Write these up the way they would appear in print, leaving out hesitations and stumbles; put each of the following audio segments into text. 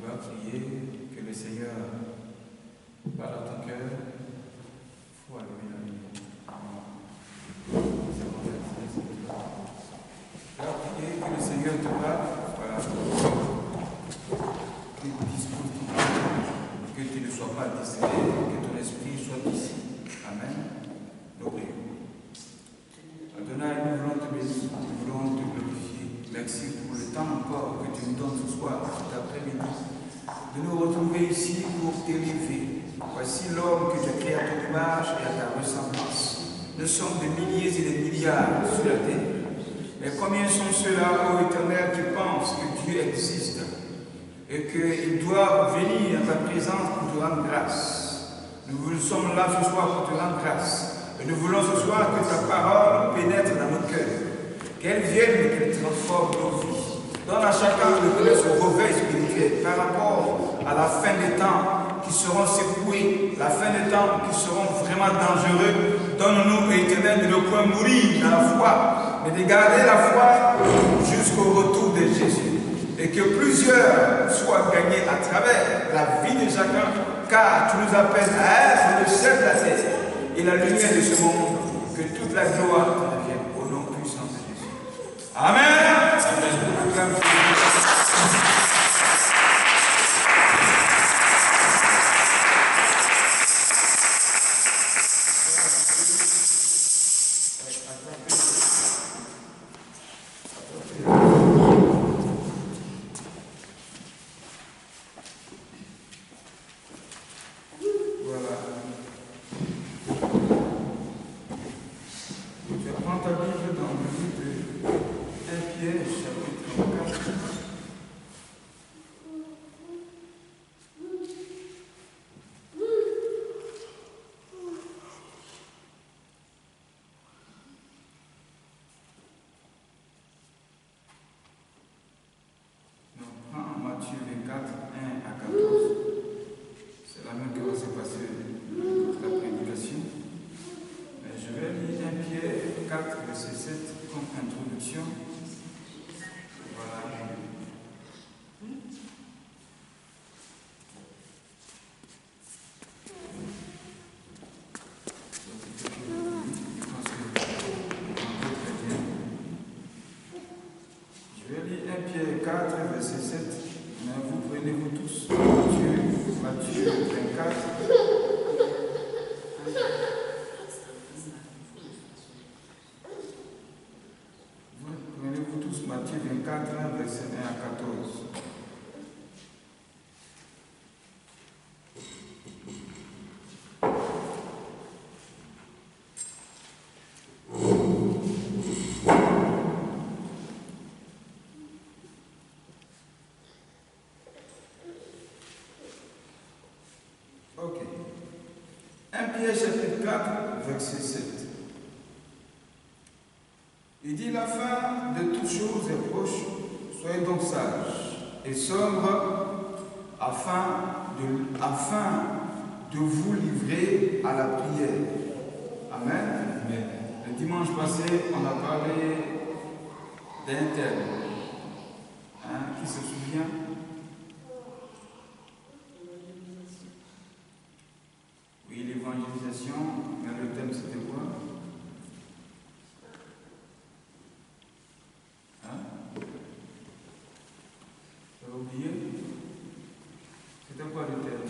vas prier, que le Seigneur parle à ton cœur. Il faut allumer la lumière. Tu vas prier que le Seigneur te parle. Voilà. Qu'il dispose ton cœur, que tu ne sois pas distrait, que ton esprit soit ici. Amen. Nous prions. Adonai, nous voulons te bénir, nous voulons te glorifier. Merci pour le temps encore que tu nous donnes ce soir, cet après-midi, de nous retrouver ici pour t'élever. Voici l'homme que tu as créé à ton image et à ta ressemblance. Nous sommes des milliers et des milliards sur la terre. Mais combien sont ceux-là, ô Éternel, qui pensent que Dieu existe et qu'ils doivent venir à ta présence pour te rendre grâce. Nous sommes là ce soir pour te rendre grâce. Et nous voulons ce soir que ta parole pénètre dans nos cœurs. Qu'elle vienne et qu'elle transforme nos vies. Donne à chacun de connaître ce réveil spirituel par rapport à la fin des temps qui seront secoués, la fin des temps qui seront vraiment dangereux. Donne-nous, Éternel, de ne point mourir dans la foi, mais de garder la foi jusqu'au retour de Jésus. Et que plusieurs soient gagnés à travers la vie de chacun, car tu nous appelles à être le sel de la terre et la lumière de ce monde. Que toute la gloire te revienne au nom puissant de Jésus. Amen. Amen. Ok. 1 Pierre chapitre 4, verset 7. Il dit: la fin de toutes choses est proche, soyez donc sages et sobres afin de vous livrer à la prière. Amen. Amen. Le dimanche passé, on a parlé d'un thème. Qui se souvient? Oui, l'évangélisation, mais le thème c'était quoi? Tu as oublié? C'était quoi le thème?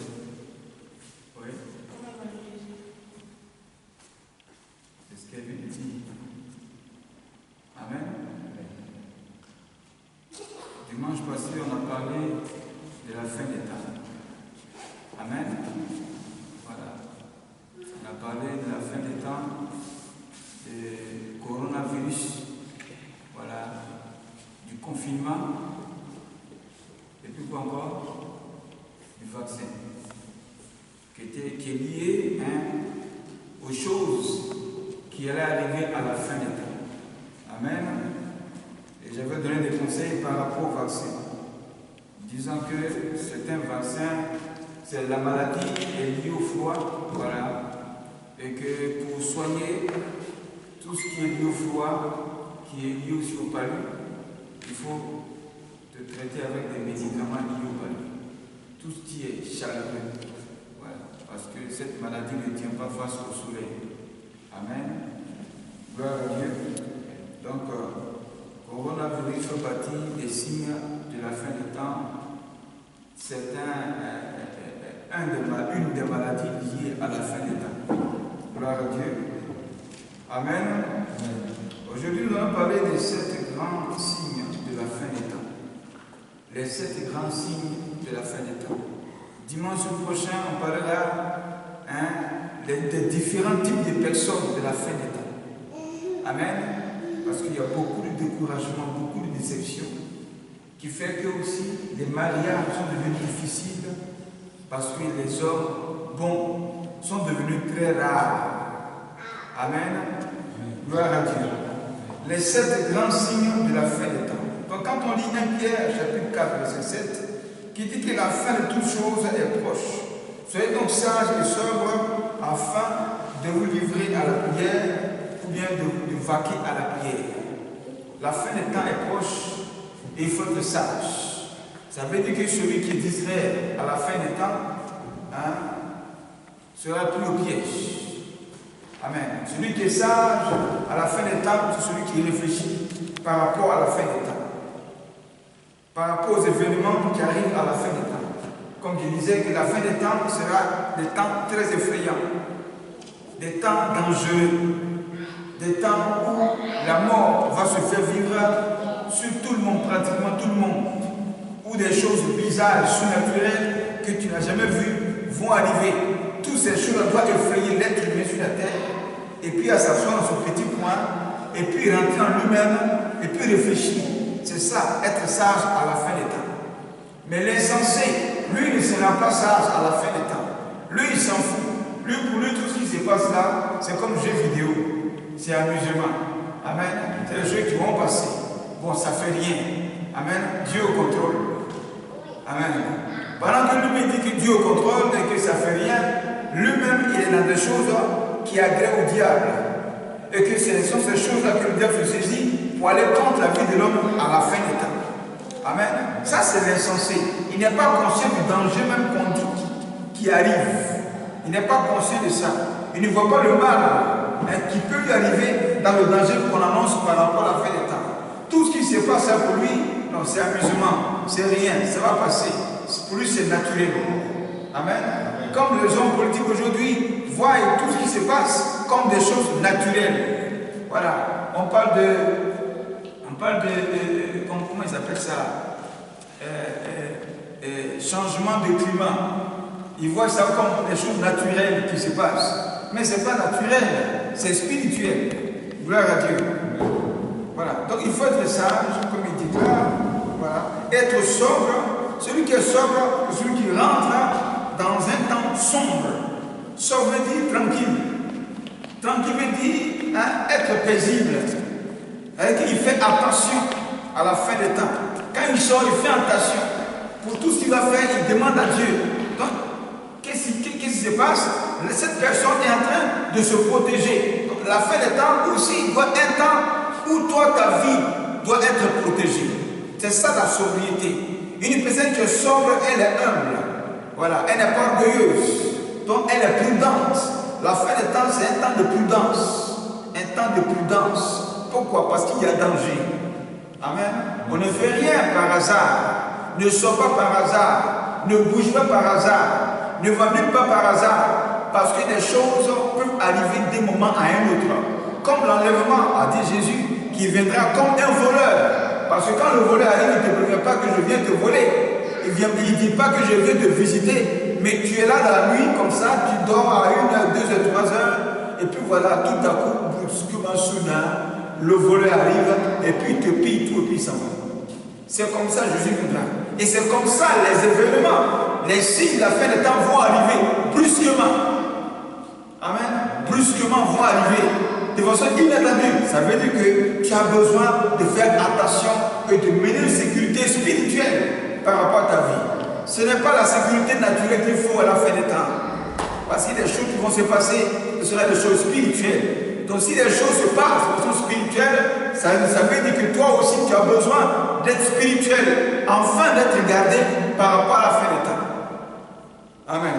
Oui? C'est ce qu'elle vient de dire. Amen. Dimanche passé, on a parlé de la fin des temps. Amen. Voilà. On a parlé de la fin des temps, du coronavirus, voilà, du confinement, et puis quoi encore? Du vaccin, qui est lié aux choses qui allaient arriver à la fin des temps. Amen. Et j'avais donné des conseils par rapport au vaccin, disant que c'est un vaccin, c'est la maladie est liée au froid, voilà, et que pour soigner tout ce qui est lié au froid, qui est lié aussi au palu, il faut te traiter avec des médicaments liés au palu. qui est chaleureux. Voilà. Parce que cette maladie ne tient pas face au soleil. Amen. Gloire à Dieu. Donc, coronavirus fait partie des signes de la fin des temps. C'est une des maladies liées à la fin des temps. Gloire à Dieu. Amen. Aujourd'hui, nous allons parler des 7 grands signes de la fin des temps. Les 7 grands signes de la fin des temps. Dimanche prochain, on parlera des différents types de personnes de la fin des temps. Amen. Parce qu'il y a beaucoup de découragement, beaucoup de déception, qui fait que aussi les mariages sont devenus difficiles parce que les hommes bons sont devenus très rares. Amen. Gloire à Dieu. Les 7 grands signes de la fin des temps. Donc quand on lit 1 Pierre, chapitre 4, verset 7, qui dit que la fin de toutes choses est proche. Soyez donc sages et sobres afin de vous livrer à la prière ou bien de vaquer à la prière. La fin des temps est proche et il faut être sage. Ça veut dire que celui qui est distrait à la fin des temps sera pris au piège. Amen. Celui qui est sage à la fin des temps, c'est celui qui réfléchit par rapport à la fin des temps. Par rapport aux événements qui arrivent à la fin des temps. Comme je disais, que la fin des temps sera des temps très effrayants, des temps dangereux, des temps où la mort va se faire vivre sur tout le monde, pratiquement tout le monde, où des choses bizarres, surnaturelles que tu n'as jamais vues vont arriver. Toutes ces choses doivent effrayer l'être humain sur la terre, et puis à s'asseoir dans son petit coin, et puis rentrer en lui-même, et puis réfléchir. C'est ça, être sage à la fin des temps. Mais l'insensé, lui, ne sera pas sage à la fin des temps. Lui, il s'en fout. Lui, pour lui, tout ce qui se passe là, c'est comme jeu vidéo. C'est amusement. Amen. C'est les jeux qui vont passer. Bon, ça fait rien. Amen. Dieu au contrôle. Amen. Pendant que lui me dit que Dieu au contrôle et que ça fait rien, lui-même, il est dans des choses qui agréent au diable. Et que ce sont ces choses-là que le diable se saisit pour aller contre la vie de l'homme à la fin des temps. Amen. Ça, c'est l'insensé. Il n'est pas conscient du danger même qu'on dit qui arrive. Il n'est pas conscient de ça. Il ne voit pas le mal qui peut lui arriver dans le danger qu'on annonce par rapport à la fin des temps. Tout ce qui se passe pour lui, non, c'est amusement, c'est rien, ça va passer. Pour lui, c'est naturel. Amen. Comme les hommes politiques aujourd'hui voient tout ce qui se passe comme des choses naturelles. Voilà. On parle de comment ils appellent ça? Changement de climat. Ils voient ça comme des choses naturelles qui se passent. Mais ce n'est pas naturel, c'est spirituel. Gloire à Dieu. Voilà. Donc il faut être sage, comme il déclare. Voilà. Être sobre. Celui qui est sobre, c'est celui qui rentre dans un temps sombre. Sobre veut dire tranquille. Tranquille veut dire être paisible. Il fait attention à la fin des temps. Quand il sort, il fait attention. Pour tout ce qu'il va faire, il demande à Dieu. Donc, qu'est-ce qui se passe? Cette personne est en train de se protéger. Donc, la fin des temps aussi, il doit être un temps où toi, ta vie doit être protégée. C'est ça la sobriété. Une personne qui est sobre, elle est humble. Voilà, elle n'est pas orgueilleuse. Donc, elle est prudente. La fin des temps, c'est un temps de prudence. Un temps de prudence. Pourquoi? Parce qu'il y a danger. Amen. On ne fait rien par hasard. Ne sort pas par hasard. Ne bouge pas par hasard. Ne va même pas par hasard. Parce que des choses peuvent arriver d'un moment à un autre. Comme l'enlèvement, a dit Jésus, qui viendra comme un voleur. Parce que quand le voleur arrive, il ne te prévient pas que je viens te voler. Il ne dit pas que je viens te visiter. Mais tu es là dans la nuit, comme ça, tu dors à 1 heure, 2 heures, 3 heures. Et puis voilà, tout à coup, brusquement, soudain, le voleur arrive et puis il te pille tout et puis il s'en va. C'est comme ça Jésus viendra. Et c'est comme ça les événements, les signes de la fin des temps vont arriver brusquement. Amen. Brusquement vont arriver de façon inattendue. Ça veut dire que tu as besoin de faire attention et de mener une sécurité spirituelle par rapport à ta vie. Ce n'est pas la sécurité naturelle qu'il faut à la fin des temps. Parce qu'il y a des choses qui vont se passer, ce sera des choses spirituelles. Donc si les choses se passent de façon spirituelle, ça veut dire que toi aussi tu as besoin d'être spirituel, enfin d'être gardé par rapport à la fin des temps. Amen.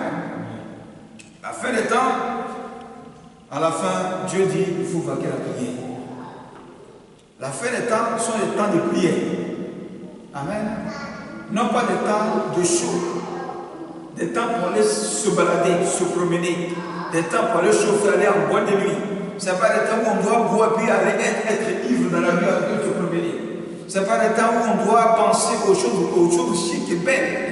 La fin des temps, à la fin, Dieu dit il faut vaquer la prière. La fin des temps sont les temps de prière. Amen. Non pas des temps de chaud, des temps pour aller se balader, se promener, des temps pour aller chauffer, aller en boîte de nuit. Ce n'est pas des temps où on doit boire puis aller être ivre dans la nuit avec se promener. Ce n'est pas des temps où on doit penser aux choses chic et belles.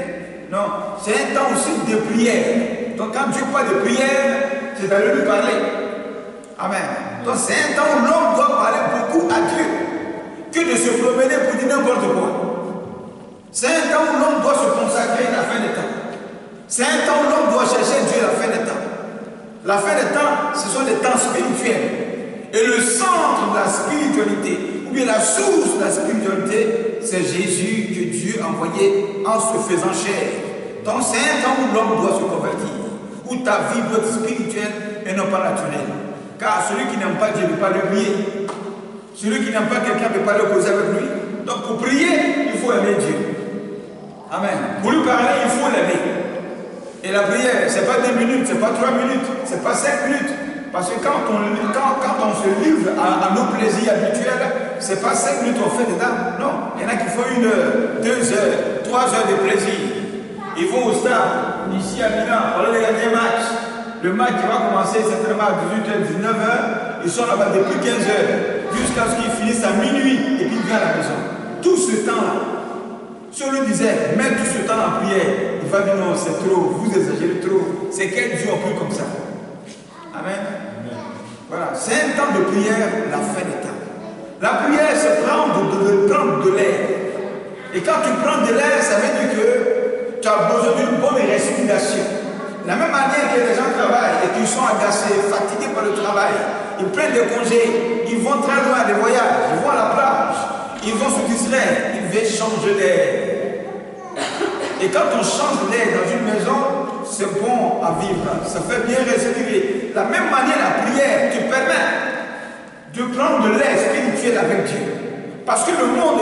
Non, c'est un temps aussi de prière. Donc quand Dieu parle de prière, c'est d'aller lui parler. Amen. Donc c'est un temps où l'homme doit parler beaucoup à Dieu que de se promener pour dire n'importe quoi. C'est un temps où l'homme doit se consacrer à la fin des temps. C'est un temps où l'homme doit chercher Dieu à la fin des temps. La fin des temps, ce sont des temps spirituels. Et le centre de la spiritualité, ou bien la source de la spiritualité, c'est Jésus que Dieu a envoyé en se faisant chair. Donc c'est un temps où l'homme doit se convertir, où ta vie doit être spirituelle et non pas naturelle. Car celui qui n'aime pas Dieu ne peut pas le prier. Celui qui n'aime pas quelqu'un ne peut pas le causer avec lui. Donc pour prier, il faut aimer Dieu. Amen. Pour lui parler, il faut l'aimer. Et la prière, ce n'est pas 10 minutes, ce n'est pas 3 minutes, ce n'est pas 5 minutes. Parce que quand on se livre à nos plaisirs habituels, ce n'est pas 5 minutes on fait dedans. Non, il y en a qui font 1 heure, 2 heures, 3 heures de plaisir. Ils vont au stade, ici à Milan, pour aller regarder un match. Le match qui va commencer certainement à 18h, 19h. Ils sont là-bas depuis 15 heures, jusqu'à ce qu'ils finissent à minuit et puis ils viennent à la maison. Tout ce temps-là, si on lui disait, mets tout ce temps en prière, il va dire non, c'est trop, vous exagérez trop. C'est quel Dieu en plus comme ça? Amen. Voilà, c'est un temps de prière, la fin des temps. La prière, c'est prendre de l'air. Et quand tu prends de l'air, ça veut dire que tu as besoin d'une bonne respiration. De la même manière que les gens travaillent et qu'ils sont agacés, fatigués par le travail, ils prennent des congés, ils vont très loin des voyages, ils vont à la plage, ils vont se distraire, ils veulent changer d'air. Et quand on change d'air dans une maison, c'est bon à vivre, ça fait bien respirer. De la même manière, la prière te permet de prendre de l'air spirituel avec Dieu. Parce que le monde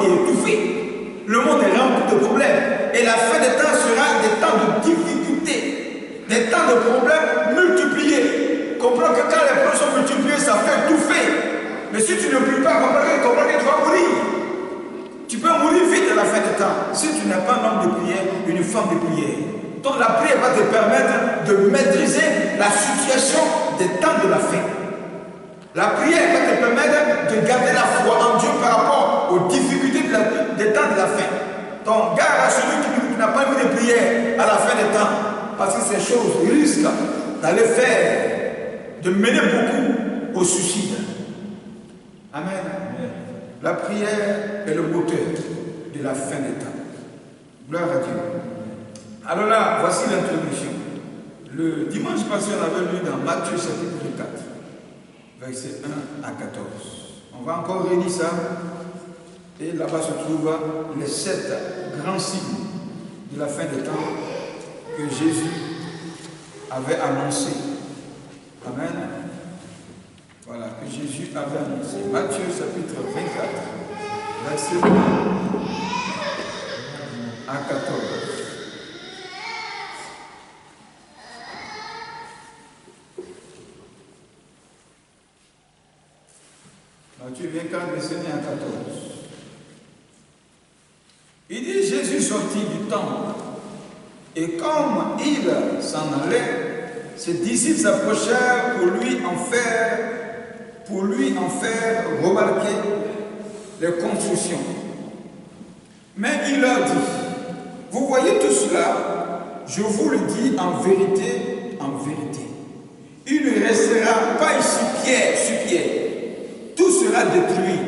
est étouffé, le monde est rempli de problèmes. Et la fin des temps sera des temps de difficultés, des temps de problèmes multipliés. Comprends que quand les problèmes sont multipliés, ça fait étouffer. Mais si tu ne pries pas, comprends que tu vas mourir. Tu peux mourir vite à la fin des temps si tu n'es pas un homme de prière, une femme de prière. Donc la prière va te permettre de maîtriser la situation des temps de la fin. La prière va te permettre de garder la foi en Dieu par rapport aux difficultés des temps de la fin. Donc garde à celui qui n'a pas mis de prière à la fin des temps, parce que ces choses risquent d'aller faire, de mener beaucoup au suicide. Amen. La prière est le moteur de la fin des temps. Gloire à Dieu. Alors là, voici l'introduction. Le dimanche passé, on avait lu dans Matthieu chapitre 4, versets 1 à 14. On va encore relire ça. Et là-bas se trouvent les 7 grands signes de la fin des temps que Jésus avait annoncé. Amen. Voilà, que Jésus avait annoncé. Matthieu chapitre 24, verset 1 à 14. Matthieu 24, verset 1 à 14. Il dit, Jésus sortit du temple, et comme il s'en allait, ses disciples s'approchèrent pour lui en faire remarquer les constructions. Mais il leur dit, vous voyez tout cela, je vous le dis en vérité, il ne restera pas ici pierre sur pierre, tout sera détruit.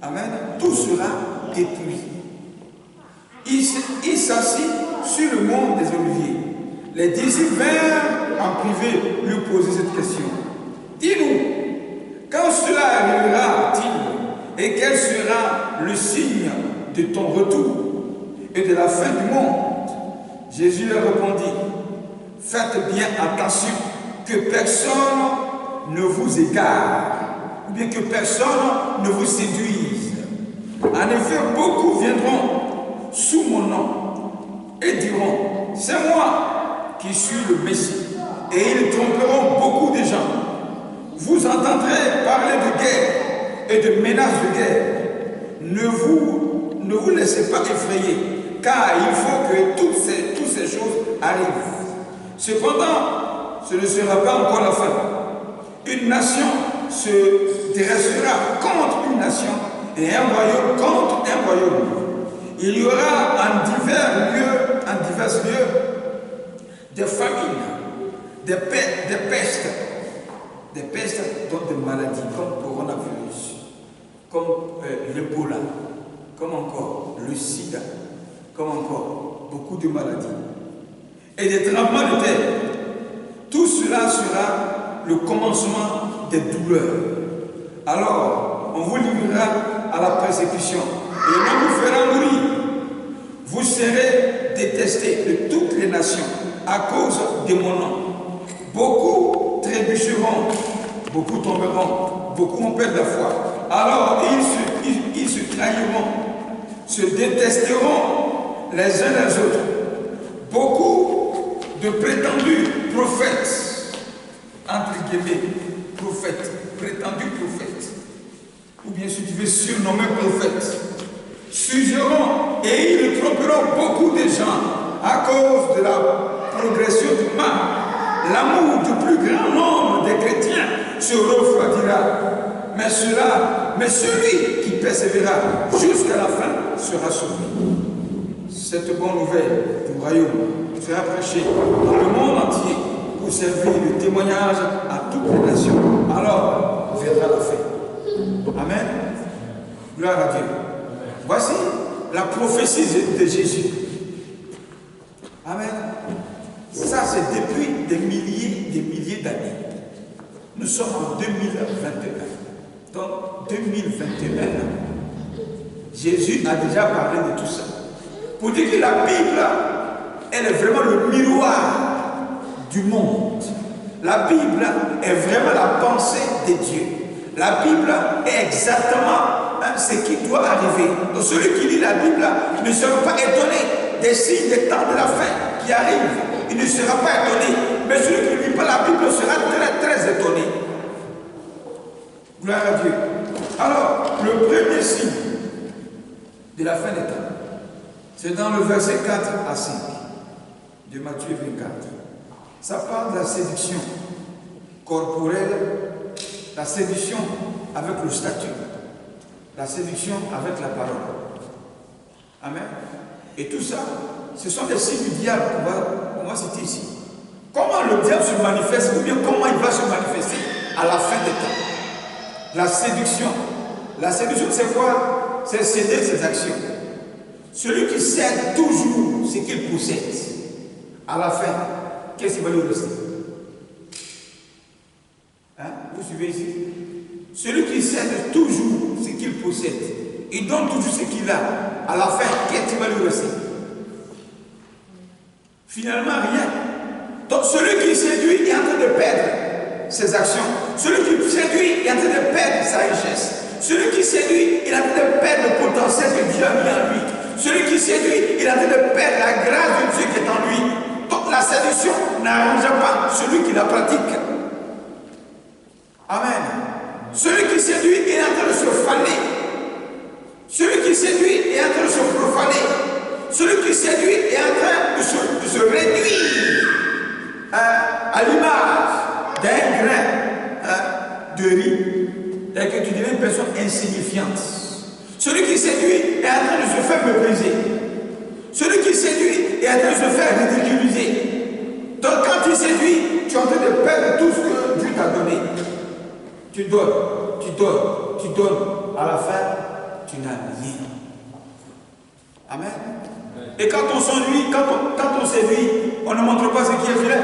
Amen, tout sera détruit. Il s'assit sur le mont des Oliviers. Les disciples vinrent en privé lui poser cette question. Dis-nous, quand cela arrivera-t-il et quel sera le signe de ton retour et de la fin du monde? Jésus leur répondit, faites bien attention que personne ne vous égare ou bien que personne ne vous séduise. En effet, beaucoup viendront sous mon nom et diront, c'est moi qui suis le Messie. Et ils tromperont beaucoup de gens. Vous entendrez parler de guerre et de menaces de guerre. Ne vous laissez pas effrayer, car il faut que toutes ces choses arrivent. Cependant, ce ne sera pas encore la fin. Une nation se dressera contre une nation et un royaume contre un royaume. Il y aura en divers lieux des famines, des pestes, donc des maladies comme coronavirus, comme l'Ebola, comme encore le sida, comme encore beaucoup de maladies, et des tremblements de terre. Tout cela sera le commencement des douleurs. Alors, on vous livrera à la persécution et on vous fera mourir. Vous serez détestés de toutes les nations à cause de mon nom. Beaucoup trébucheront, beaucoup tomberont, beaucoup ont peur de la foi. Alors ils se trahiront, se détesteront les uns les autres. Beaucoup de prétendus prophètes, entre guillemets, prophètes, prétendus prophètes, ou bien si tu veux surnommer prophètes, surgiront et ils tromperont beaucoup de gens à cause de la progression du mal. L'amour du plus grand nombre des chrétiens se refroidira, mais celui qui persévérera jusqu'à la fin sera sauvé. Cette bonne nouvelle du royaume sera prêchée dans le monde entier pour servir de témoignage à toutes les nations. Alors viendra la fin. Amen. Gloire à Dieu. Voici la prophétie de Jésus. Amen. Ça, c'est depuis des milliers d'années. Nous sommes en 2021. Donc, 2021, Jésus a déjà parlé de tout ça. Pour dire que la Bible, elle est vraiment le miroir du monde. La Bible est vraiment la pensée de Dieu. La Bible est exactement ce qui doit arriver. Donc, celui qui lit la Bible ne sera pas étonné des signes des temps de la fin qui arrivent. Il ne sera pas étonné, mais celui qui ne lit pas la Bible sera très très étonné. Gloire à Dieu. Alors, le premier signe de la fin des temps, c'est dans le verset 4 à 5 de Matthieu 24. Ça parle de la séduction corporelle, la séduction avec le statut, la séduction avec la parole. Amen. Et tout ça, ce sont des signes du diable qu'on va citer ici. Comment le diable se manifeste, ou bien comment il va se manifester à la fin des temps. La séduction. La séduction, c'est quoi? C'est céder ses actions. Celui qui cède toujours ce qu'il possède, à la fin, qu'est-ce qu'il va lui rester? Hein? Vous suivez ici? Celui qui cède toujours ce qu'il possède, il donne toujours ce qu'il a, à la fin, qu'est-ce qui va lui rester? Finalement, rien. Donc celui qui séduit est en train de perdre ses actions. Celui qui séduit est en train de perdre sa richesse. Celui qui séduit est en train de perdre le potentiel que Dieu a mis en lui. Celui qui séduit est en train de perdre la grâce de Dieu qui est en lui. Donc la séduction n'arrange pas celui qui la pratique. Amen. Celui qui séduit est en train de se faner. Celui qui séduit est en train de se profaner. Celui qui séduit est en train de se réduire à l'image d'un grain de riz. Et que tu deviens une personne insignifiante. Celui qui séduit est en train de se faire mépriser. Celui qui séduit est en train de se faire ridiculiser. Donc quand tu séduis, tu es en train de perdre tout ce que Dieu t'a donné. Tu donnes, tu donnes, tu donnes. À la fin, tu n'as rien. Amen. Et quand on s'ennuie, quand on séduit, on ne montre pas ce qui est vrai.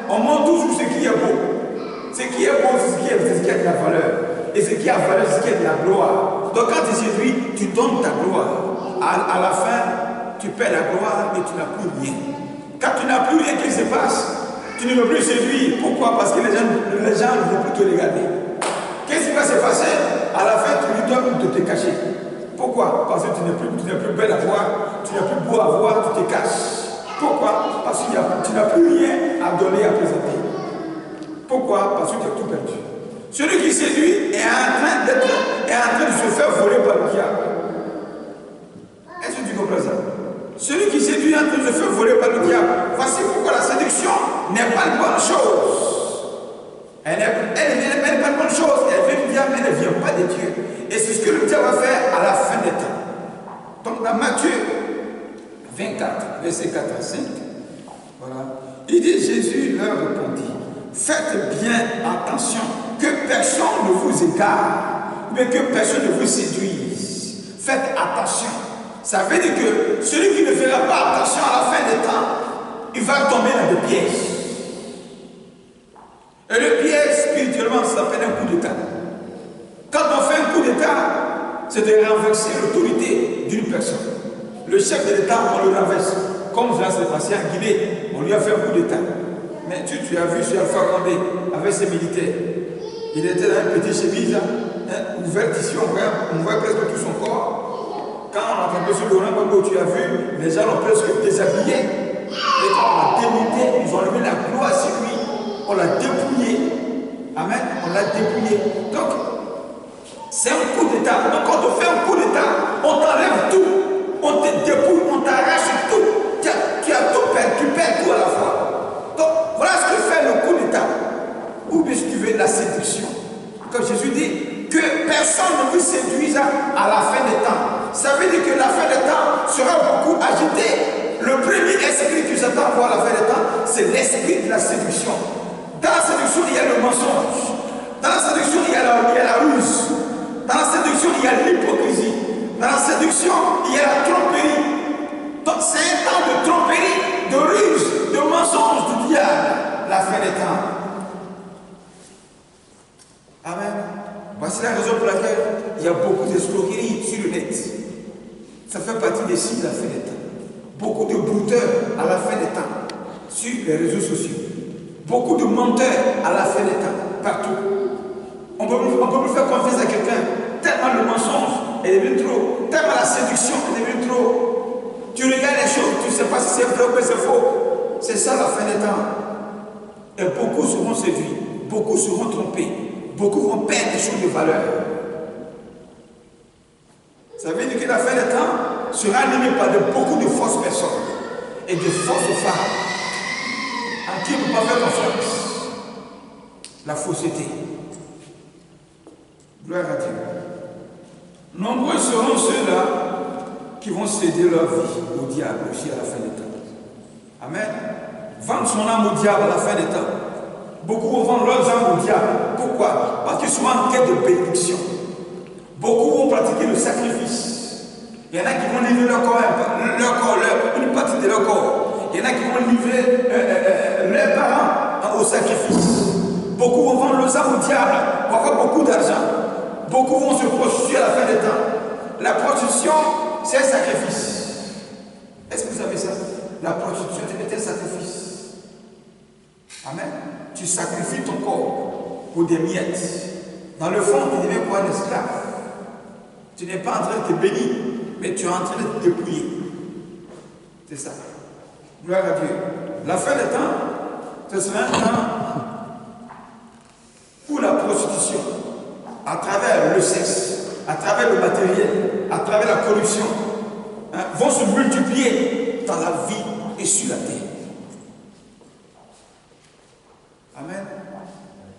On montre toujours ce qui est beau. Ce qui est beau, c'est ce qui a de la valeur. Et ce qui a valeur, c'est ce qui a de la gloire. Donc quand tu séduis, tu donnes ta gloire. À la fin, tu perds la gloire et tu n'as plus rien. Quand tu n'as plus rien, qu'est-ce qui se passe? Tu ne veux plus séduire. Pourquoi? Parce que les gens ne vont plus te regarder. Qu'est-ce qui va se passer? À la fin, tu lui donnes de te cacher. Pourquoi? Parce que tu n'es plus belle à voir, tu n'es plus beau à voir, tu te caches. Pourquoi? Parce que tu n'as plus rien à donner, à présenter. Pourquoi? Parce que tu as tout perdu. Celui qui séduit est en train de se faire voler par le diable. Est-ce que tu comprends ça? Celui qui séduit est en train de se faire voler par le diable. Voici pourquoi la séduction n'est pas une bonne chose. Elle n'est pas une bonne chose. Elle vient du diable, mais elle ne vient pas de Dieu. Et c'est ce que le diable va faire à la fin des temps. Donc dans Matthieu 24, verset 4 à 5, voilà, il dit, Jésus leur répondit, faites bien attention que personne ne vous égare, mais que personne ne vous séduise. Faites attention. Ça veut dire que celui qui ne fera pas attention à la fin des temps, il va tomber dans des pièges. Et le piège, spirituellement, ça s'appelle un coup d'État. Quand on fait un coup d'État, c'est de renverser l'autorité d'une personne. Le chef de l'État, on le renverse. Comme ça s'est passé en Guinée, on lui a fait un coup d'État. Mais tu as vu sur Alpha Condé, avec ses militaires. Il était dans un petit chemise, ouvert ici, on voit presque tout son corps. Quand on a attrapé sur le Laurent tu as vu, les gens l'ont presque déshabillé. Et quand on l'a démonté, ils ont enlevé la gloire sur lui. On l'a dépouillé. Amen. On l'a dépouillé. Donc, c'est un coup d'État. Donc, quand on fait un coup d'État, on t'enlève tout. On te dépouille, on t'arrache tout. Tu as tout perdu, tu perds tout à la fois. Donc, voilà ce que fait le coup d'État. Ou bien si tu veux, la séduction. Comme Jésus dit, que personne ne vous séduise à la fin des temps. Ça veut dire que la fin des temps sera beaucoup agitée. Le premier esprit que Satan voit à la fin des temps, c'est l'esprit de la séduction. Dans la séduction, il y a le mensonge. Dans la séduction, il y a la ruse. Dans la séduction, il y a l'hypocrisie. Dans la séduction, il y a la tromperie. Donc c'est un temps de tromperie, de ruse, de mensonge du diable, la fin des temps. Amen. Voici la raison pour laquelle il y a beaucoup d'escroqueries sur le net. Ça fait partie des signes de la fin des temps. Beaucoup de brouteurs à la fin des temps sur les réseaux sociaux. Beaucoup de menteurs à la fin des temps, partout. On peut plus faire confiance à quelqu'un. Tellement le mensonge est devenu trop. Tellement la séduction est devenue trop. Tu regardes les choses, tu ne sais pas si c'est vrai ou c'est faux. C'est ça la fin des temps. Et beaucoup seront séduits. Beaucoup seront trompés. Beaucoup vont perdre des choses de valeur. Ça veut dire que la fin des temps sera animée par beaucoup de fausses personnes et de fausses femmes en qui on ne peut pas faire confiance. La fausseté. Gloire à Dieu. Nombreux seront ceux-là qui vont céder leur vie au diable aussi à la fin des temps. Amen. Vendre son âme au diable à la fin des temps. Beaucoup vont vendre leurs âmes au diable. Pourquoi? Parce qu'ils sont en quête de bénédiction. Beaucoup vont pratiquer le sacrifice. Il y en a qui vont livrer leur corps, une partie de leur corps. Il y en a qui vont livrer leurs parents au sacrifice. Beaucoup vont vendre leurs âmes au diable pour avoir beaucoup d'argent. Beaucoup vont se prostituer à la fin des temps. La prostitution, c'est un sacrifice. Est-ce que vous savez ça? La prostitution est un sacrifice. Amen. Tu sacrifies ton corps pour des miettes. Dans le fond, tu deviens quoi, un esclave? Tu n'es pas en train de te bénir, mais tu es en train de te dépouiller. C'est ça. Gloire à Dieu. La fin des temps, ce sera un temps où la prostitution, à travers le sexe, à travers le matériel, à travers la corruption, vont se multiplier dans la vie et sur la terre. Amen.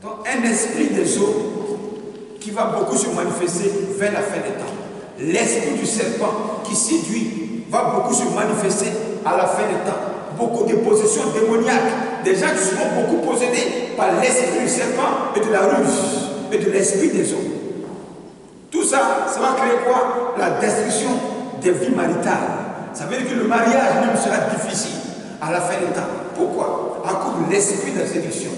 Donc un esprit des eaux qui va beaucoup se manifester vers la fin des temps. L'esprit du serpent qui séduit va beaucoup se manifester à la fin des temps. Beaucoup de possessions démoniaques, des gens qui seront beaucoup possédés par l'esprit du serpent et de la ruse et de l'esprit des eaux. Tout ça, ça va créer quoi? La destruction des vies maritales. Ça veut dire que le mariage même sera difficile à la fin des temps. Pourquoi? À cause de l'esprit de la séduction.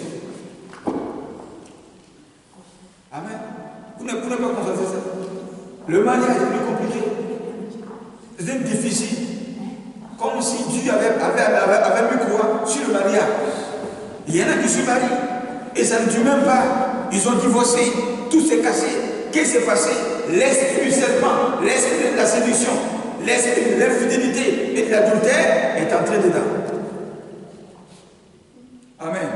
Amen. Vous n'avez pas constaté ça? Le mariage est plus compliqué. C'est difficile. Comme si Dieu avait mis quoi sur le mariage. Il y en a qui se marient et ça ne dure même pas. Ils ont divorcé, tout s'est cassé. Qu'est-ce qui s'est passé? L'esprit du serpent, l'esprit de la séduction, l'esprit de l'infidélité et de l'adultère est est entrée dedans. Amen.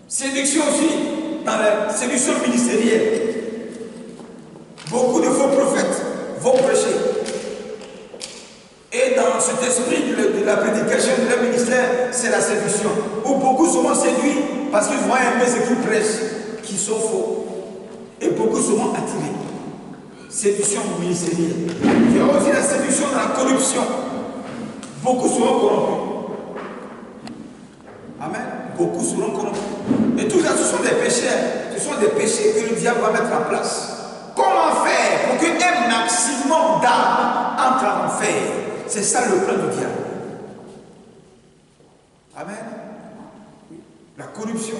Séduction aussi, dans la séduction ministérielle. Beaucoup de faux prophètes vont prêcher. Et dans cet esprit de la prédication de leur ministère, c'est la séduction. Où beaucoup seront séduits parce qu'ils vont aimer ce qu'ils prêchent, qui sont faux. Et beaucoup seront attirés. Séduction ministérielle. Il y aura aussi la séduction dans la corruption. Beaucoup seront corrompus. Amen. Beaucoup seront corrompus. Et tout ça, ce sont des péchés. Ce sont des péchés que le diable va mettre en place. Comment faire pour qu'un maximum d'âmes entre en enfer? C'est ça le plan du diable. Amen. La corruption.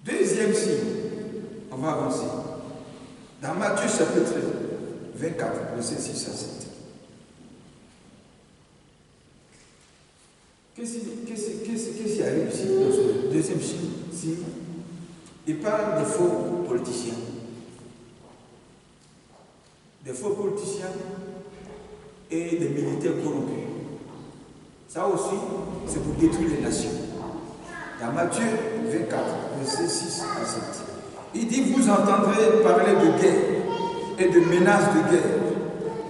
Deuxième signe. On va avancer. Dans Matthieu chapitre 24, verset 6 à 7. Qu'est-ce qui arrive ici dans ce deuxième signe? Il parle des faux politiciens. Des faux politiciens et des militaires corrompus. Ça aussi, c'est pour détruire les nations. Dans Matthieu 24, verset 6 à 7. Il dit, vous entendrez parler de guerre et de menaces de guerre.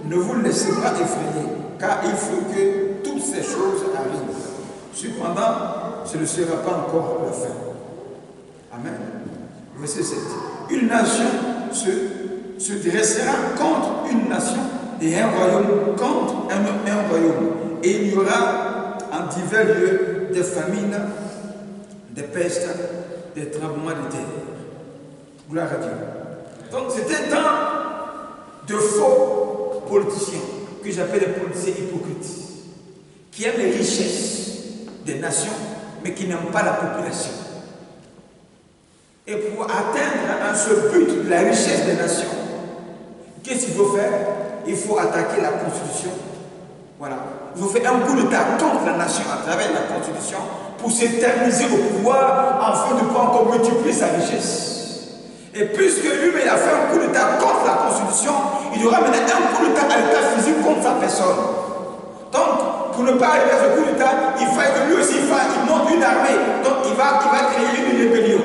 Ne vous laissez pas effrayer, car il faut que toutes ces choses arrivent. Cependant, ce ne sera pas encore la fin. Amen. Verset 7. Une nation se dressera contre une nation et un royaume contre un royaume. Et il y aura en divers lieux des famines, des pestes, des tremblements de terre. Gloire à Dieu. Donc c'est un temps de faux politiciens, que j'appelle les politiciens hypocrites, qui aiment les richesses des nations, mais qui n'aiment pas la population. Et pour atteindre ce but de la richesse des nations, qu'est-ce qu'il faut faire? Il faut attaquer la Constitution. Voilà. Il faut faire un coup d'État contre la nation à travers la Constitution pour s'éterniser au pouvoir afin de pouvoir encore multiplier sa richesse. Et puisque lui-même a fait un coup d'État contre la Constitution, il y aura maintenant un coup d'État à l'état physique contre sa personne. Donc, pour ne pas arriver à ce coup d'État, il faut que lui aussi il monte une armée. Donc, il va créer une rébellion.